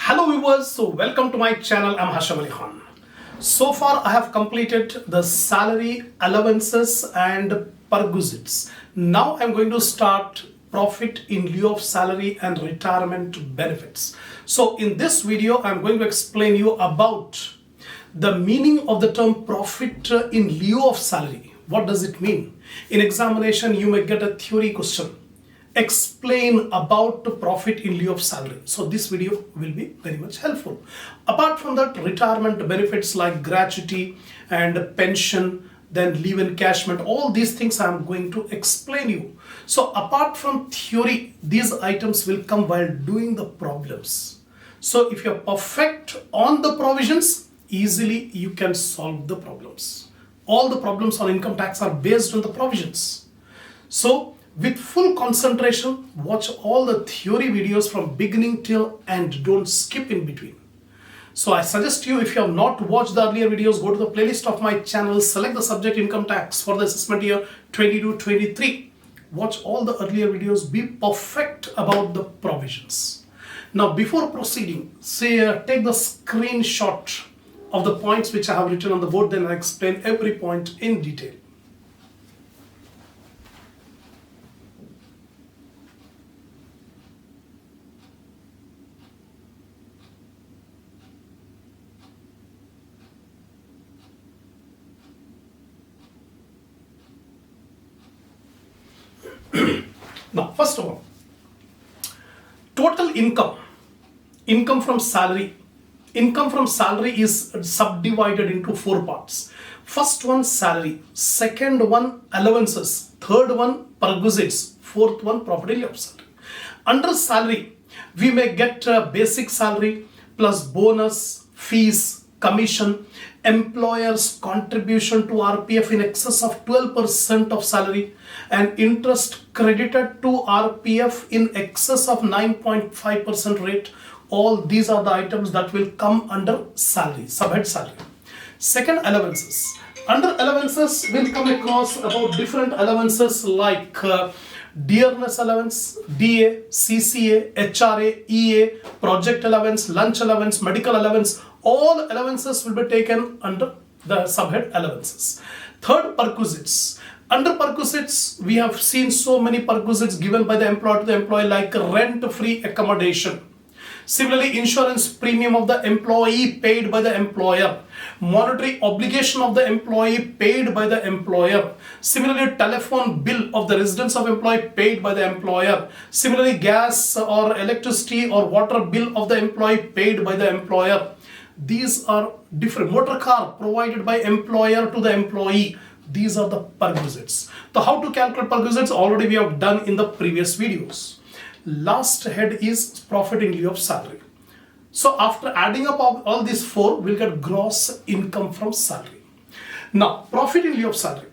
Hello viewers, so welcome to my channel. I'm Hasham. So far I have completed the salary, allowances and perquisites. Now I'm going to start profit in lieu of salary and retirement benefits. So in this video I'm going to explain you about the meaning of the term profit in lieu of salary. What does it mean? In examination you may get a theory question. Explain about the profit in lieu of salary. So this video will be very much helpful. Apart from that, retirement benefits like gratuity and pension, then leave encashment, all these things I am going to explain you. So apart from theory, these items will come while doing the problems. So if you're perfect on the provisions, easily you can solve the problems. All the problems on income tax are based on the provisions. So with full concentration, watch all the theory videos from beginning till end. Don't skip in between. So I suggest you, if you have not watched the earlier videos, go to the playlist of my channel, select the subject income tax for the assessment year 22-23. Watch all the earlier videos, be perfect about the provisions. Now before proceeding, take the screenshot of the points which I have written on the board, then I explain every point in detail. Now, first of all, total income from salary. Income from salary is subdivided into four parts. First one, salary. Second one, allowances. Third one, perquisites. Fourth one, profit in lieu of salary. Under salary, we may get basic salary plus bonus, fees, commission, employer's contribution to RPF in excess of 12% of salary, and interest credited to RPF in excess of 9.5% rate. All these are the items that will come under salary, subhead salary. Second, allowances. Under allowances, we'll come across about different allowances like dearness allowance, DA, CCA, HRA, EA, project allowance, lunch allowance, medical allowance. All allowances will be taken under the subhead allowances. Third, perquisites. Under perquisites, we have seen so many perquisites given by the employer to the employee, like rent-free accommodation. Similarly, insurance premium of the employee paid by the employer. Monetary obligation of the employee paid by the employer. Similarly, telephone bill of the residence of employee paid by the employer. Similarly, gas or electricity or water bill of the employee paid by the employer. These are different. Motor car provided by employer to the employee. These are the perquisites. So how to calculate perquisites already we have done in the previous videos. Last head is profit in lieu of salary. So after adding up all these four, we'll get gross income from salary. Now, profit in lieu of salary.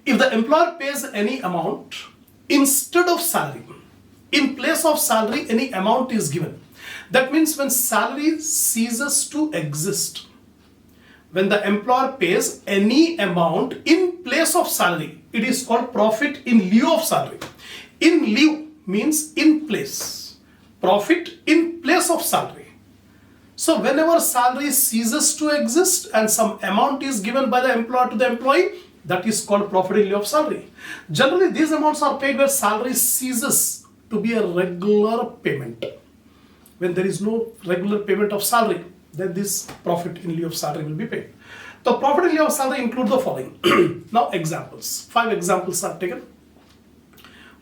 If the employer pays any amount instead of salary, in place of salary, any amount is given. That means when salary ceases to exist, when the employer pays any amount in place of salary, it is called profit in lieu of salary. In lieu means in place. Profit in place of salary. So whenever salary ceases to exist and some amount is given by the employer to the employee, that is called profit in lieu of salary. Generally, these amounts are paid where salary ceases to be a regular payment. When there is no regular payment of salary, then this profit in lieu of salary will be paid. The profit in lieu of salary include the following. Now examples. 5 examples are taken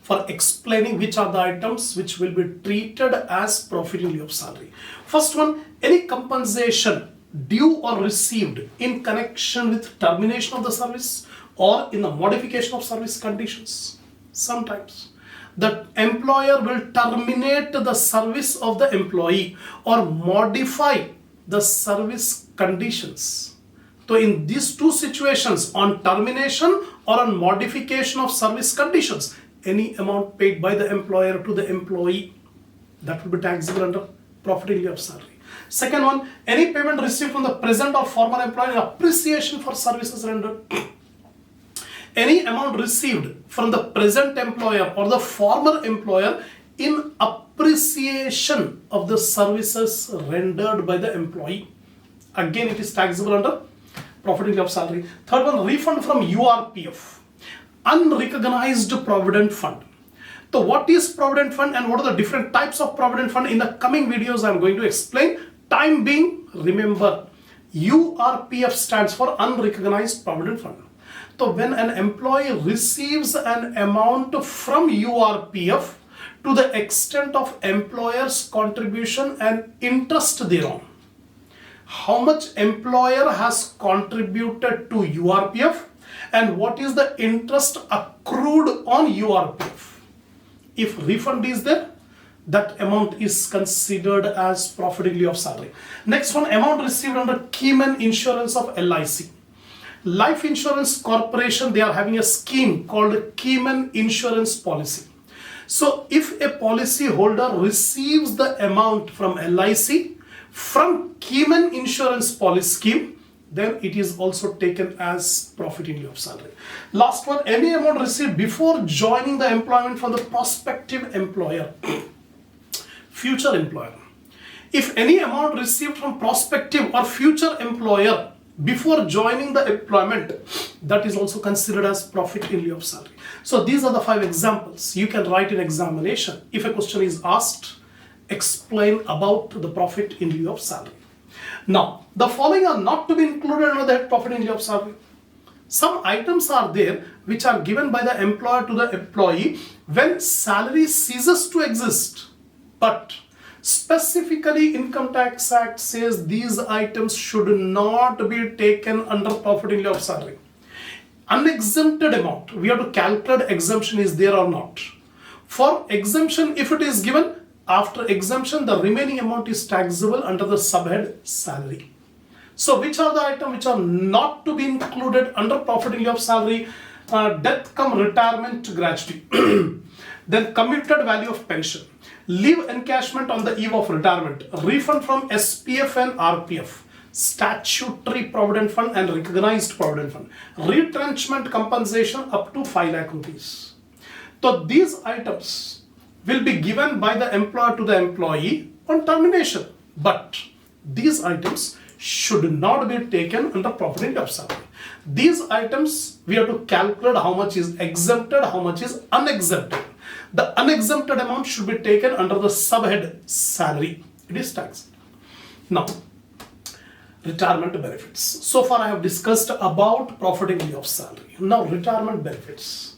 for explaining which are the items which will be treated as profit in lieu of salary. First one, any compensation due or received in connection with termination of the service or in the modification of service conditions. Sometimes the employer will terminate the service of the employee or modify the service conditions. So in these two situations, on termination or on modification of service conditions, any amount paid by the employer to the employee, that will be taxable under profit in lieu of salary. Second one, any payment received from the present or former employer in appreciation for services rendered. Any amount received from the present employer or the former employer in appreciation of the services rendered by the employee. Again, it is taxable under profit in lieu of salary. Third one, refund from URPF, unrecognized provident fund. So what is provident fund and what are the different types of provident fund? In the coming videos I am going to explain. Time being, remember, URPF stands for unrecognized provident fund. So when an employee receives an amount from URPF to the extent of employer's contribution and interest thereon, how much employer has contributed to URPF and what is the interest accrued on URPF. If refund is there, that amount is considered as profit in lieu of salary. Next one, amount received under Keyman Insurance of LIC. Life Insurance Corporation, they are having a scheme called Keyman Insurance Policy. So if a policy holder receives the amount from LIC from Keyman Insurance Policy scheme, then it is also taken as profit in lieu of salary. Last one, any amount received before joining the employment from the prospective employer, future employer. If any amount received from prospective or future employer before joining the employment, that is also considered as profit in lieu of salary. So these are the 5 examples you can write in examination. If a question is asked, explain about the profit in lieu of salary. Now, the following are not to be included under the profit in lieu of salary. Some items are there which are given by the employer to the employee when salary ceases to exist. But specifically, Income Tax Act says these items should not be taken under profit in lieu of salary. Unexempted amount, we have to calculate exemption is there or not. For exemption, if it is given, after exemption, the remaining amount is taxable under the subhead salary. So which are the items which are not to be included under profit in lieu of salary? Death cum retirement gratuity. Then commuted value of pension. Leave encashment on the eve of retirement. Refund from SPF and RPF. Statutory provident fund and recognized provident fund. Retrenchment compensation up to 5 lakh rupees. So these items will be given by the employer to the employee on termination. But these items should not be taken under profit in lieu of salary. These items, we have to calculate how much is exempted, how much is unexempted. The unexempted amount should be taken under the subhead salary. It is taxed. Now, retirement benefits. So far I have discussed about profit in lieu of salary. Now, retirement benefits.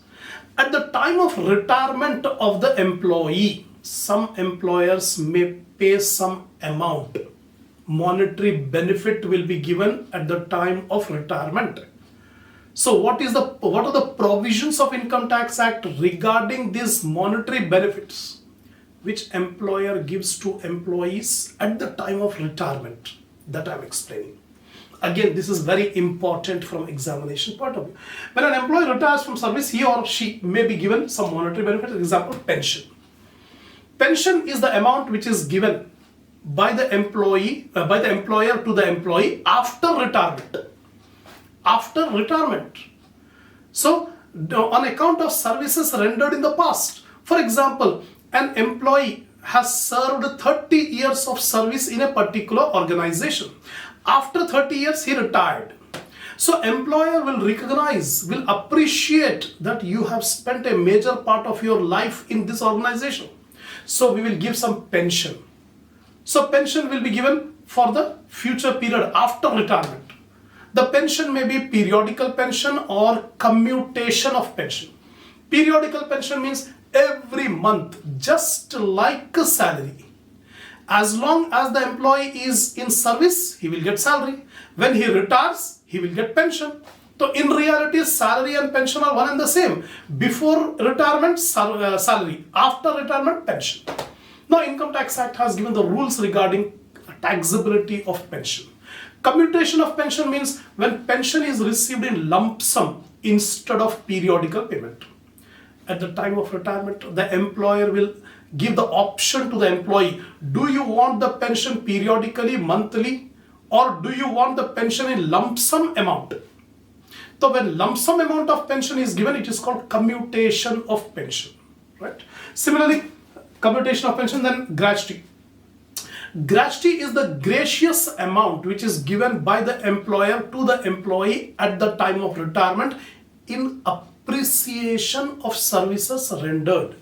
At the time of retirement of the employee, some employers may pay some amount. Monetary benefit will be given at the time of retirement. So what are the provisions of Income Tax Act regarding these monetary benefits which employer gives to employees at the time of retirement? That I am explaining. Again, this is very important from examination point of view. When an employee retires from service, he or she may be given some monetary benefit. For example, pension. Pension is the amount which is given by the employer to the employee after retirement. After retirement. So, on account of services rendered in the past. For example, an employee has served 30 years of service in a particular organization. After 30 years, he retired. So employer will recognize, will appreciate that you have spent a major part of your life in this organization. So we will give some pension. So pension will be given for the future period after retirement. The pension may be periodical pension or commutation of pension. Periodical pension means every month, just like a salary. As long as the employee is in service, he will get salary. When he retires, he will get pension. So in reality, salary and pension are one and the same. Before retirement, salary. After retirement, pension. Now, Income Tax Act has given the rules regarding taxability of pension. Commutation of pension means when pension is received in lump sum instead of periodical payment. At the time of retirement, the employer will give the option to the employee. Do you want the pension periodically, monthly, or do you want the pension in lump sum amount? So when lump sum amount of pension is given, it is called commutation of pension, right? Similarly, Computation of pension, then gratuity. Gratuity is the gracious amount which is given by the employer to the employee at the time of retirement in appreciation of services rendered.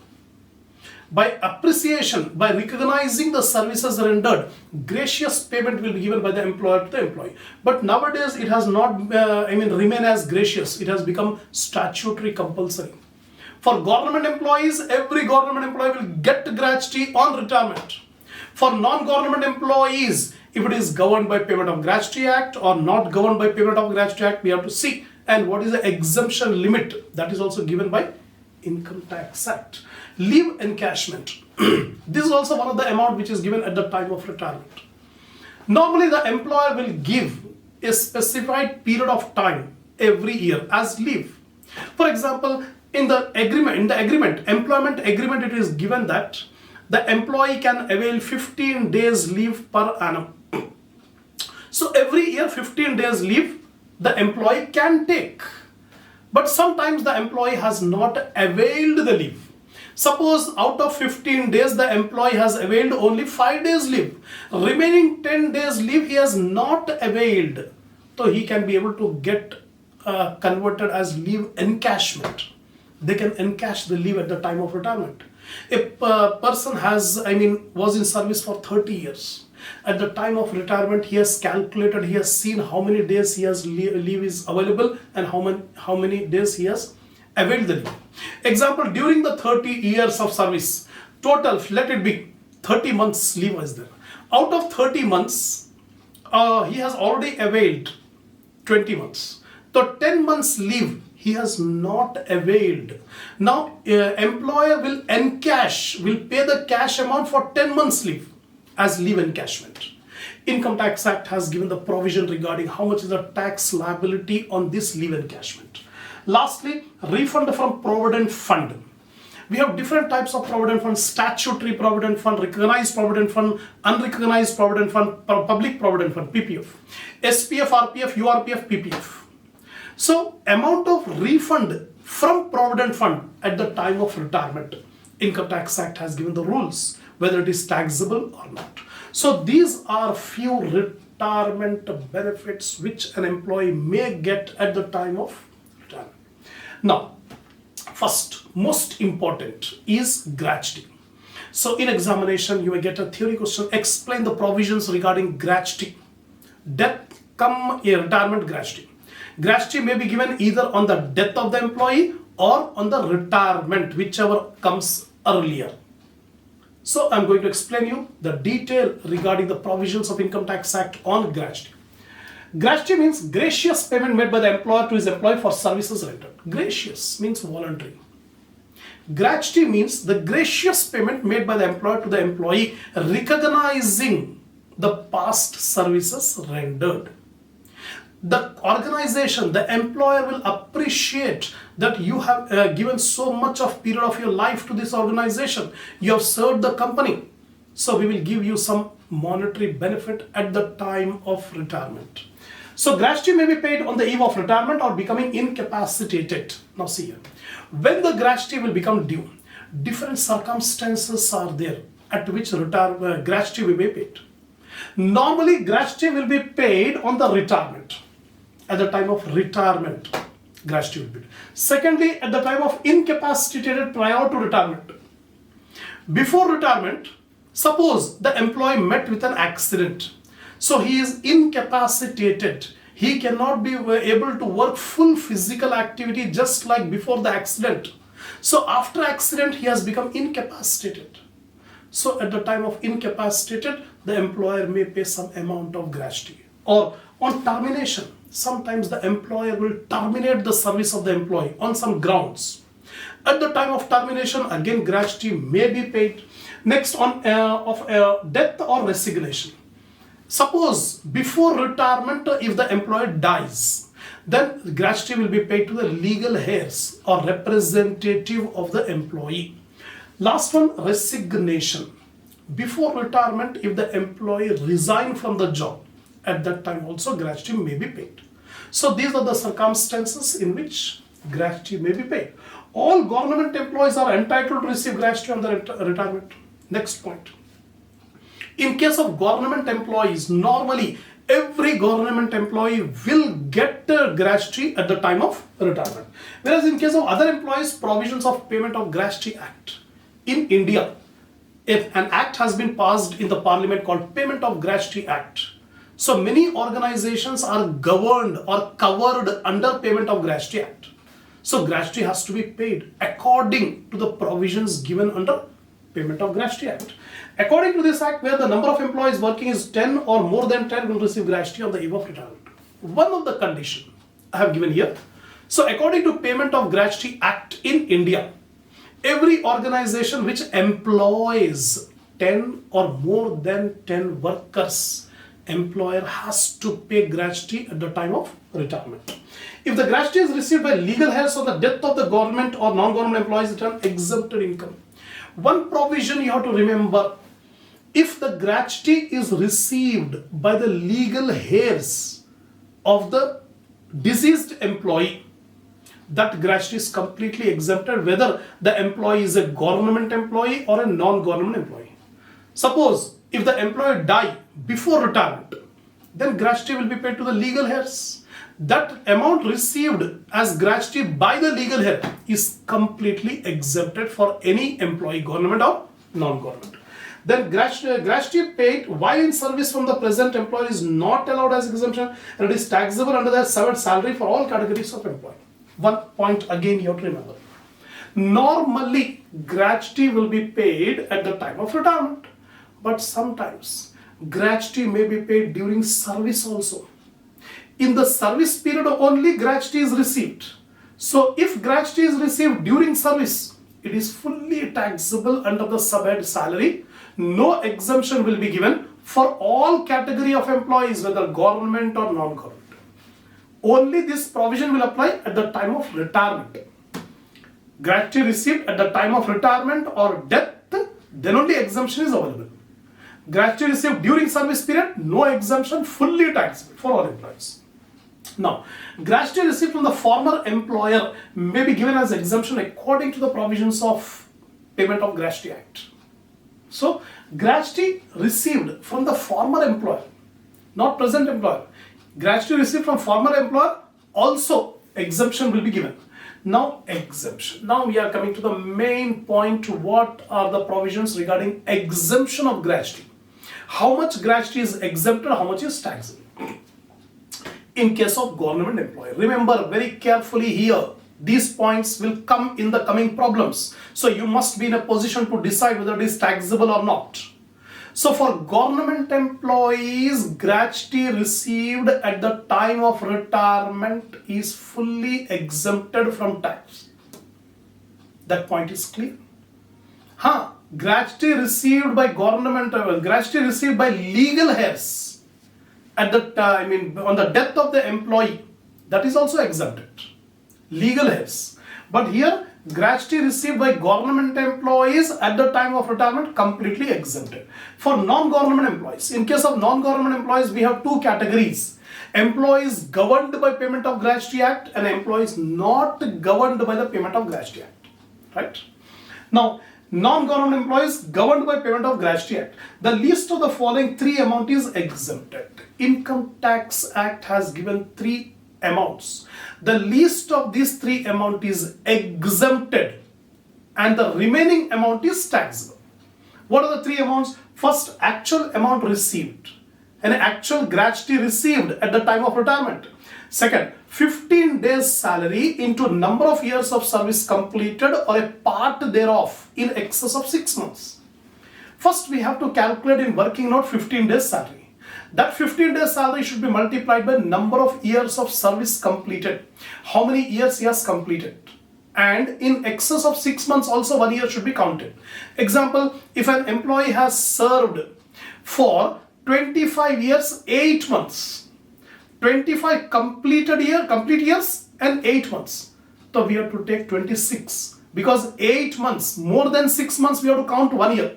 By appreciation, by recognizing the services rendered, gracious payment will be given by the employer to the employee. But nowadays it has not, remain as gracious. It has become statutory compulsory. For government employees, every government employee will get gratuity on retirement. For non-government employees, if it is governed by Payment of Gratuity Act or not governed by Payment of Gratuity Act, we have to see. And what is the exemption limit? That is also given by Income Tax Act. Leave encashment. This is also one of the amount which is given at the time of retirement. Normally the employer will give a specified period of time every year as leave. For example, in the employment agreement, it is given that the employee can avail 15 days leave per annum. So every year 15 days leave the employee can take. But sometimes the employee has not availed the leave. Suppose out of 15 days the employee has availed only 5 days leave. Remaining 10 days leave he has not availed. So he can be able to get converted as leave encashment. They can encash the leave at the time of retirement. If a person was in service for 30 years, at the time of retirement he has calculated, he has seen how many days he has leave is available and how many days he has availed the leave. Example, during the 30 years of service, total, let it be 30 months leave was there. Out of 30 months, he has already availed 20 months. So 10 months leave he has not availed. Now employer will pay the cash amount for 10 months leave as leave encashment. Income Tax Act has given the provision regarding how much is the tax liability on this leave encashment. Lastly, refund from Provident Fund. We have different types of Provident Fund: statutory Provident Fund, recognized Provident Fund, unrecognized Provident Fund, public Provident Fund, PPF, SPF, RPF, URPF, PPF. So, amount of refund from Provident Fund at the time of retirement. Income Tax Act has given the rules, whether it is taxable or not. So, these are few retirement benefits which an employee may get at the time of retirement. Now, first, most important is gratuity. So, in examination, you may get a theory question: explain the provisions regarding gratuity. Death cum retirement gratuity. Gratuity may be given either on the death of the employee or on the retirement, whichever comes earlier. So I'm going to explain you the detail regarding the provisions of Income Tax Act on gratuity. Gratuity means gracious payment made by the employer to his employee for services rendered. Gracious means voluntary. Gratuity means the gracious payment made by the employer to the employee recognizing the past services rendered. The organization, the employer will appreciate that you have given so much of period of your life to this organization. You have served the company. So we will give you some monetary benefit at the time of retirement. So gratuity may be paid on the eve of retirement or becoming incapacitated. Now see here. When the gratuity will become due, different circumstances are there at which gratuity will be paid. Normally gratuity will be paid on the retirement. At the time of retirement, gratuity will be paid. Secondly, at the time of incapacitated prior to retirement. Before retirement, suppose the employee met with an accident. So he is incapacitated. He cannot be able to work full physical activity just like before the accident. So after accident, he has become incapacitated. So at the time of incapacitated, the employer may pay some amount of gratuity. Or on termination, sometimes the employer will terminate the service of the employee on some grounds. At the time of termination, again gratuity may be paid. Next, on death or resignation. Suppose before retirement, if the employee dies, then gratuity will be paid to the legal heirs or representative of the employee. Last one, resignation. Before retirement, if the employee resigns from the job, at that time also gratuity may be paid. So these are the circumstances in which gratuity may be paid. All government employees are entitled to receive gratuity on the retirement. Next point. In case of government employees, normally every government employee will get gratuity at the time of retirement. Whereas in case of other employees, provisions of Payment of Gratuity Act. In India, if an act has been passed in the parliament called Payment of Gratuity Act. So many organizations are governed or covered under Payment of Gratuity Act. So gratuity has to be paid according to the provisions given under Payment of Gratuity Act. According to this act, where the number of employees working is 10 or more than 10 will receive gratuity on the eve of retirement. One of the conditions I have given here. So according to Payment of Gratuity Act in India, every organization which employs 10 or more than 10 workers, employer has to pay gratuity at the time of retirement. If the gratuity is received by legal heirs on the death of the government or non-government employees, it is an exempted income. One provision you have to remember, if the gratuity is received by the legal heirs of the deceased employee, that gratuity is completely exempted whether the employee is a government employee or a non-government employee. Suppose if the employee die before retirement, then gratuity will be paid to the legal heirs. That amount received as gratuity by the legal heir is completely exempted for any employee, government or non-government. Then gratuity paid while in service from the present employer is not allowed as exemption, and it is taxable under their severed salary for all categories of employee. One point again you have to remember. Normally, gratuity will be paid at the time of retirement, but sometimes gratuity may be paid during service also. In the service period only gratuity is received. So if gratuity is received during service, it is fully taxable under the subhead salary. No exemption will be given for all category of employees, whether government or non-government. Only this provision will apply at the time of retirement. Gratuity received at the time of retirement or death, then only exemption is available. Gratuity received during service period, no exemption, fully taxable for all employees. Now, gratuity received from the former employer may be given as exemption according to the provisions of Payment of Gratuity Act. So, gratuity received from the former employer, not present employer. Gratuity received from former employer, also exemption will be given. Now, exemption. Now we are coming to the main point. What are the provisions regarding exemption of gratuity? How much gratuity is exempted, how much is taxable? In case of government employee, remember very carefully here, these points will come in the coming problems. So you must be in a position to decide whether it is taxable or not. So for government employees, gratuity received at the time of retirement is fully exempted from tax. That point is clear. Gratuity received by government, gratuity received by legal heirs at the time, on the death of the employee, that is also exempted. Legal heirs. But here, gratuity received by government employees at the time of retirement, completely exempted. For non-government employees, in case of non-government employees, we have two categories. Employees governed by Payment of Gratuity Act and employees not governed by the Payment of Gratuity Act. Right? Now, non-government employees governed by Payment of Gratuity Act. The least of the following three amount is exempted. Income Tax Act has given three amounts. The least of these three amount is exempted and the remaining amount is taxable. What are the three amounts? First, actual amount received and actual gratuity received at the time of retirement. Second, 15 days salary into number of years of service completed or a part thereof in excess of 6 months. First, we have to calculate in working note 15 days salary. That 15 days salary should be multiplied by number of years of service completed. How many years he has completed. And in excess of 6 months also 1 year should be counted. Example, if an employee has served for 25 years, 8 months. 25 complete years and 8 months. So we have to take 26 because 8 months, more than 6 months we have to count 1 year.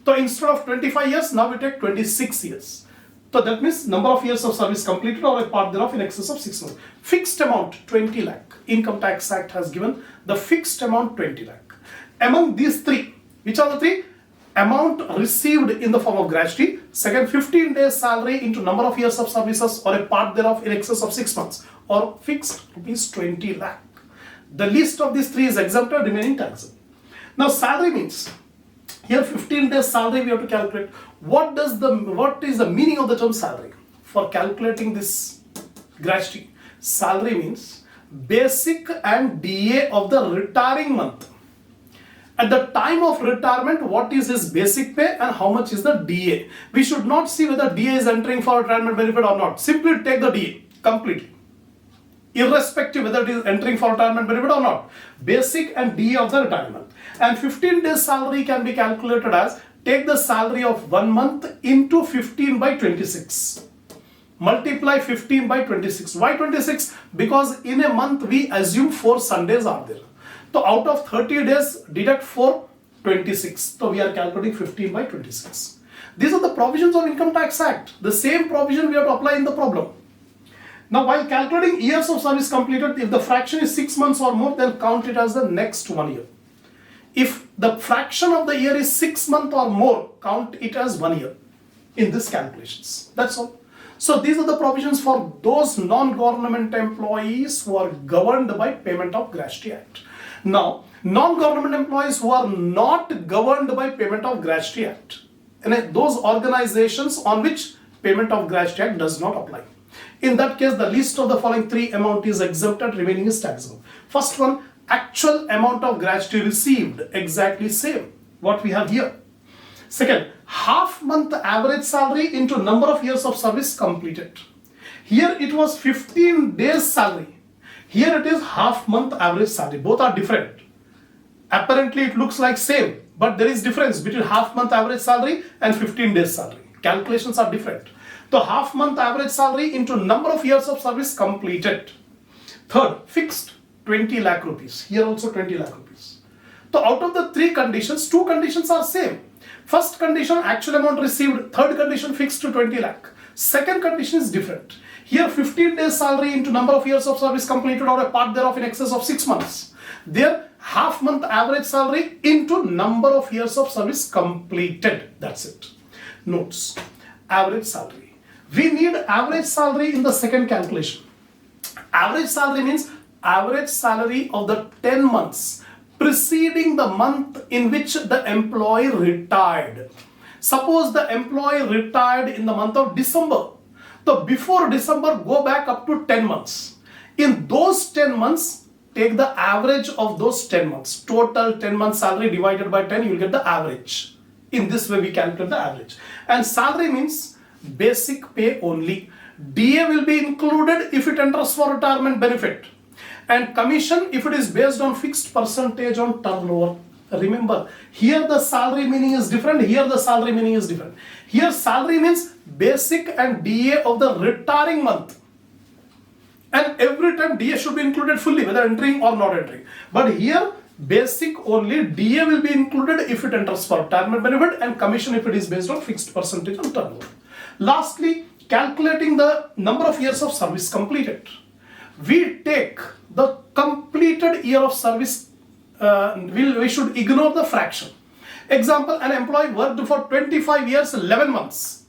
So instead of 25 years, now we take 26 years. So that means number of years of service completed or a part thereof in excess of 6 months. Fixed amount 20 lakh. Income Tax Act has given the fixed amount 20 lakh. Among these three, which are the three? amount received in the form of gratuity. Second, 15 days salary into number of years of services or a part thereof in excess of 6 months, or fixed rupees 20 lakh. The least of these three is exempted, remaining taxable. Now salary means, here 15 days salary we have to calculate. What is the meaning of the term salary? For calculating this gratuity, salary means basic and DA of the retiring month. At the time of retirement, what is his basic pay and how much is the DA? We should not see whether DA is entering for retirement benefit or not. Simply take the DA completely, irrespective whether it is entering for retirement benefit or not. Basic and DA of the retirement. And 15 days salary can be calculated as, take the salary of 1 month into 15 by 26. Multiply 15 by 26. Why 26? Because in a month we assume 4 Sundays are there. So out of 30 days, deduct 4, 26. So we are calculating 15 by 26. These are the provisions of Income Tax Act. The same provision we have to apply in the problem. Now while calculating years of service completed, if the fraction is 6 months or more, then count it as the next 1 year. If the fraction of the year is 6 months or more, count it as 1 year in these calculations. That's all. So these are the provisions for those non-government employees who are governed by Payment of Gratuity Act. Now, non-government employees who are not governed by Payment of Gratuity Act, and those organizations on which Payment of Gratuity Act does not apply. In that case, the least of the following three amount is exempted, remaining is taxable. First one, actual amount of gratuity received, exactly same, what we have here. Second, half month average salary into number of years of service completed. Here it was 15 days salary. Here it is half month average salary. Both are different. Apparently it looks like same, but there is difference between half month average salary and 15 days salary. Calculations are different. So half month average salary into number of years of service completed. Third, fixed 20 lakh rupees. Here also 20 lakh rupees. So out of the three conditions, two conditions are same. First condition, actual amount received. Third condition, fixed to 20 lakh. Second condition is different. Here 15 days salary into number of years of service completed or a part thereof in excess of 6 months. There half month average salary into number of years of service completed. That's it. Notes. Average salary. We need average salary in the second calculation. Average salary means average salary of the 10 months preceding the month in which the employee retired. Suppose the employee retired in the month of December. So before December, go back up to 10 months. In those 10 months, take the average of those 10 months. Total 10 months salary divided by 10, you will get the average. In this way, we calculate the average. And salary means basic pay only. DA will be included if it enters for retirement benefit. And commission if it is based on fixed percentage on turnover. Remember, here the salary meaning is different, here the salary meaning is different. Here salary means basic and DA of the retiring month. And every time DA should be included fully, whether entering or not entering. But here basic only, DA will be included if it enters for retirement benefit, and commission if it is based on fixed percentage on turnover. Lastly, calculating the number of years of service completed. We take the completed year of service. We should ignore the fraction. Example, an employee worked for 25 years, 11 months.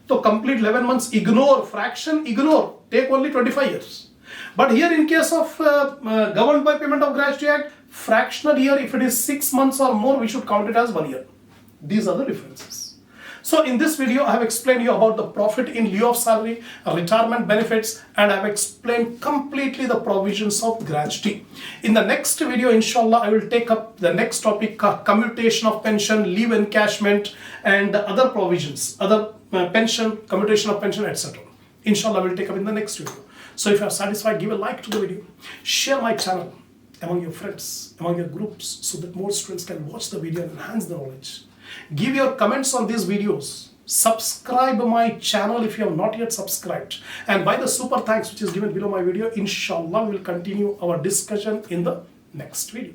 So complete 11 months, ignore fraction, ignore, take only 25 years. But here in case of governed by Payment of Gratuity Act, fractional year, if it is 6 months or more, we should count it as 1 year. These are the differences. So in this video, I have explained you about the profit in lieu of salary, retirement benefits, and I have explained completely the provisions of gratuity. In the next video, inshallah, I will take up the next topic, commutation of pension, leave encashment, and other provisions, other pension, commutation of pension, etc. Inshallah, I will take up in the next video. So if you are satisfied, give a like to the video, share my channel among your friends, among your groups, so that more students can watch the video and enhance their knowledge. Give your comments on these videos. Subscribe my channel if you have not yet subscribed. And by the super thanks which is given below my video, inshallah we will continue our discussion in the next video.